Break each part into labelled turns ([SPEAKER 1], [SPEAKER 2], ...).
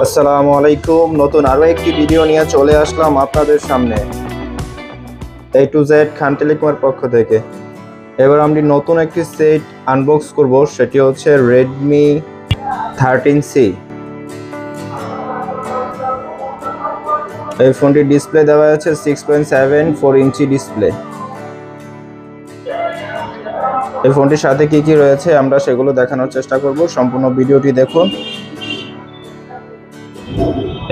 [SPEAKER 1] আসসালামু আলাইকুম। নতুন আরো একটি ভিডিও নিয়ে চলে আসলাম আপনাদের সামনে A to Z খান টেলিকমের পক্ষ থেকে। এবার আমি নতুন একটি সেট আনবক্স করব, সেটি হচ্ছে Redmi 13C। এই ফোনটির ডিসপ্লে দেওয়া আছে 6.74 ইঞ্চি ডিসপ্লে। এই ফোনটির সাথে কি কি রয়েছে আমরা সেগুলো দেখানোর চেষ্টা করব, সম্পূর্ণ ভিডিওটি দেখুন।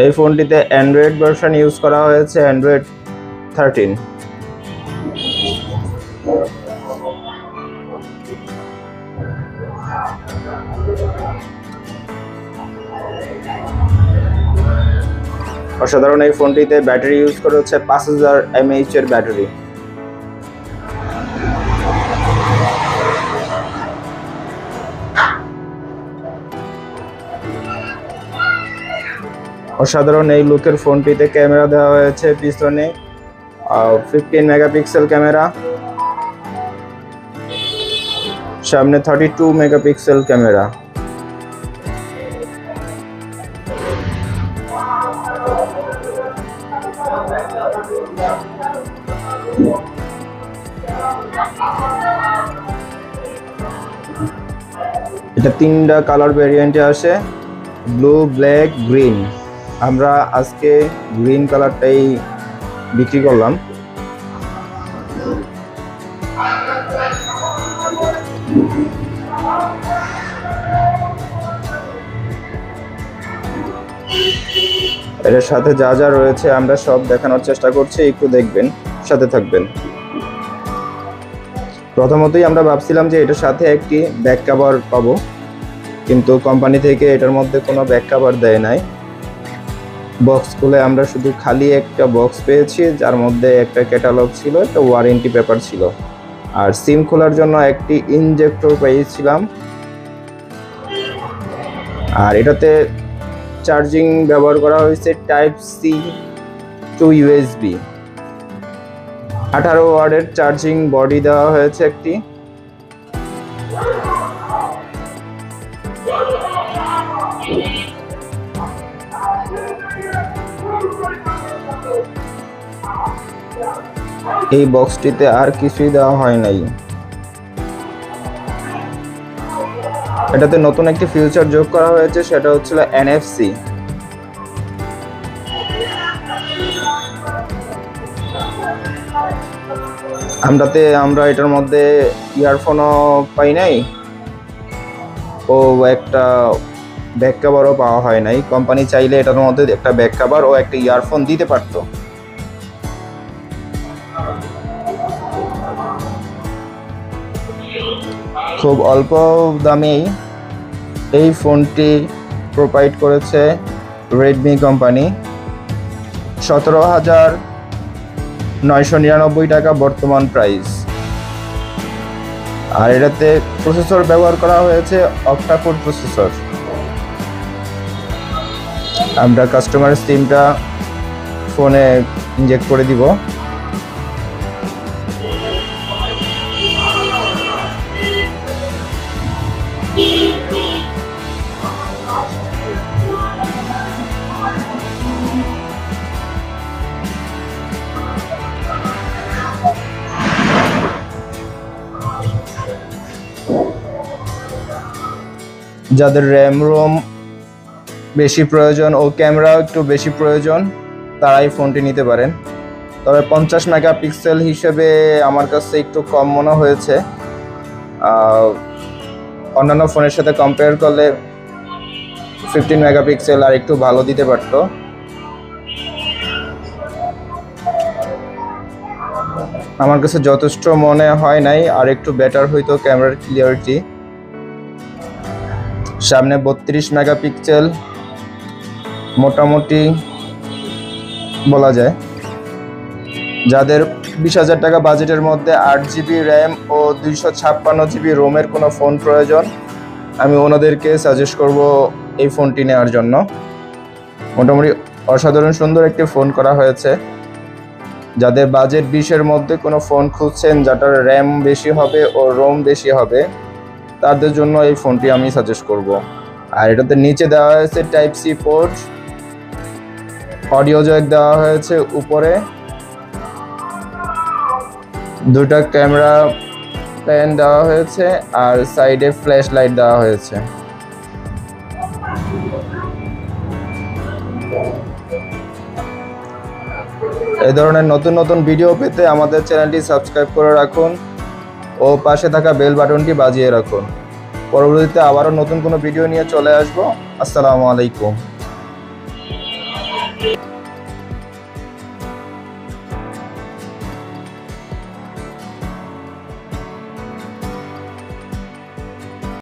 [SPEAKER 1] এই ফোনটিতে অ্যান্ড্রয়েড ভার্সন ইউজ করা হয়েছে অ্যান্ড্রয়েড 13। অসাধারণ এই ফোনটিতে ব্যাটারি ইউজ করা হচ্ছে 5000 mAh এর ব্যাটারি। অসাধারণ এই লুকের ফোনটিতে ক্যামেরা দেওয়া হয়েছে পিছনে 15 মেগাপিক্সেল ক্যামেরা, সামনে 32 মেগাপিক্সেল ক্যামেরা। এটা তিনটা কালার ভেরিয়েন্টে আসে, ব্লু, ব্ল্যাক, গ্রিন। আমরা আজকে গ্রিন কালারটাই বিক্রি করলাম। এটার সাথে যা যা রয়েছে আমরা সব দেখানোর চেষ্টা করছি, একটু দেখবেন, সাথে থাকবেন। প্রথমতই আমরা ভাবছিলাম যে এটার সাথে একটি ব্যাক কভার পাবো, কিন্তু কোম্পানি থেকে এটার মধ্যে কোনো ব্যাক কভার দেয় নাই। বক্স খুলে আমরা শুধু খালি একটা বক্স পেয়েছি, যার মধ্যে একটা ক্যাটালগ ছিল, একটা ওয়ারেন্টি পেপার ছিল, আর সিম খোলার জন্য একটি ইনজেক্টর পেয়েছিলাম। আর এটাতে চার্জিং ব্যবহার করা হয়েছে Type-C to USB। 18 ওয়াটের চার্জিং বডি দেওয়া হয়েছে একটি। এই বক্সটিতে আর কিছুই দেওয়া হয় নাই। এটাতে নতুন একটি ফিচার যোগ করা হয়েছে, সেটা হচ্ছিল NFC। আমরা এটার মধ্যে ইয়ারফোনও পাই নাই, ও একটা ব্যাক কভারও পাওয়া হয় নাই। কোম্পানি চাইলে এটার মধ্যে একটা ব্যাক কভার ও একটা ইয়ারফোন দিতে পারতো। খুব অল্প দামেই এই ফোনটি প্রোভাইড করেছে রেডমি কোম্পানি। 17,999 টাকা বর্তমান প্রাইস। আর এটাতে প্রসেসর ব্যবহার করা হয়েছে অক্টাকোর প্রসেসর। আমরা কাস্টমারের সিমটা ফোনে ইনজেক্ট করে দিব। যাদের র্যাম রোম বেশি প্রয়োজন ও ক্যামেরাও একটু বেশি প্রয়োজন, তারা এই ফোনটি নিতে পারেন। তবে 50 মেগাপিক্সেল হিসেবে আমার কাছে একটু কম মনে হয়েছে। অন্যান্য ফোনের সাথে কম্পেয়ার করলে 15 মেগাপিক্সেল আর একটু ভালো দিতে পারত। আমার কাছে যথেষ্ট মনে হয় নাই, আর একটু বেটার হইতো ক্যামেরার ক্লিয়ারিটি। সামনে 32 মেগাপিক্সেল মোটামুটি বলা যায়। যাদের 20,000 টাকা বাজেটের মধ্যে 8GB র্যাম ও 256GB রোমের কোনো ফোন প্রয়োজন, আমি ওনাদেরকে সাজেস্ট করব এই ফোনটি নেওয়ার জন্য। মোটামুটি অসাধারণ সুন্দর একটি ফোন করা হয়েছে। যাদের বাজেট 20-এর মধ্যে কোনো ফোন খুঁজছেন যেটার র্যাম বেশি হবে ও রোম বেশি হবে, তাদের জন্য এই ফোনটি আমি সাজেস্ট করব। আর এটাতে নিচে দেওয়া হয়েছে Type-C পোর্ট অডিও জ্যাক দেওয়া হয়েছে উপরে, দুটা ক্যামেরা প্যান দেওয়া হয়েছে আর সাইডে ফ্ল্যাশ লাইট দেওয়া হয়েছে। এই ধরনের নতুন নতুন ভিডিও পেতে আমাদের চ্যানেলটি সাবস্ক্রাইব করে রাখুন ও পাশে থাকা বেল বাটনটি বাজিয়ে রাখুন। পরবর্তীতে আবারও নতুন কোনো ভিডিও নিয়ে চলে আসবো। আসসালামু আলাইকুম।